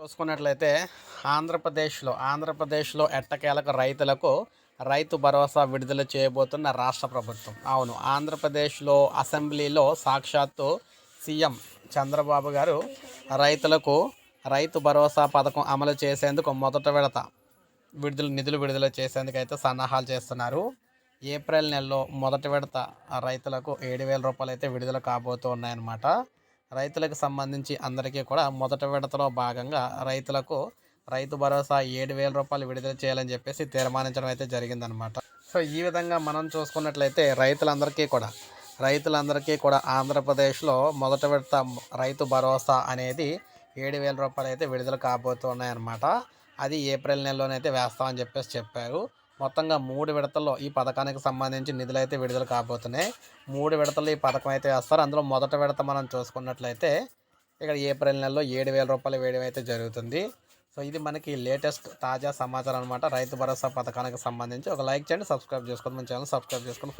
చూసుకున్నట్లయితే ఆంధ్రప్రదేశ్లో ఎట్టకేలకు రైతులకు రైతు భరోసా విడుదల చేయబోతున్న రాష్ట్ర ప్రభుత్వం. అవును, ఆంధ్రప్రదేశ్లో అసెంబ్లీలో సాక్షాత్తు సీఎం చంద్రబాబు గారు రైతులకు రైతు భరోసా పథకం అమలు చేసేందుకు మొదట విడత నిధులు విడుదల చేసేందుకు అయితే సన్నాహాలు చేస్తున్నారు. ఏప్రిల్ నెలలో మొదటి విడత రైతులకు 7,000 రూపాయలు అయితే విడుదల కాబోతూ ఉన్నాయన్నమాట. రైతులకు సంబంధించి అందరికీ కూడా మొదటి విడతలో భాగంగా రైతులకు రైతు భరోసా 7,000 రూపాయలు విడుదల చేయాలని చెప్పేసి తీర్మానించడం అయితే జరిగిందనమాట. సో ఈ విధంగా మనం చూసుకున్నట్లయితే రైతులందరికీ కూడా ఆంధ్రప్రదేశ్లో మొదటి విడత రైతు భరోసా అనేది 7,000 రూపాయలు అయితే విడుదల కాబోతున్నాయన్నమాట. అది ఏప్రిల్ నెలలోనైతే వేస్తామని చెప్పేసి చెప్పారు. మొత్తంగా 3 విడతల్లో ఈ పథకానికి సంబంధించి నిధులు అయితే విడుదల కాబోతున్నాయి. 3 విడతల్లో ఈ పథకం అయితే వేస్తారు. అందులో మొదటి విడత మనం చూసుకున్నట్లయితే ఇక్కడ ఏప్రిల్ నెలలో 7,000 రూపాయలు వేయడం అయితే జరుగుతుంది. సో ఇది మనకి లేటెస్ట్ తాజా సమాచారం అనమాట. రైతు భరోసా పథకానికి సంబంధించి ఒక లైక్ చేయండి, సబ్స్క్రైబ్ చేసుకోండి, మన ఛానల్ సబ్స్క్రైబ్ చేసుకొని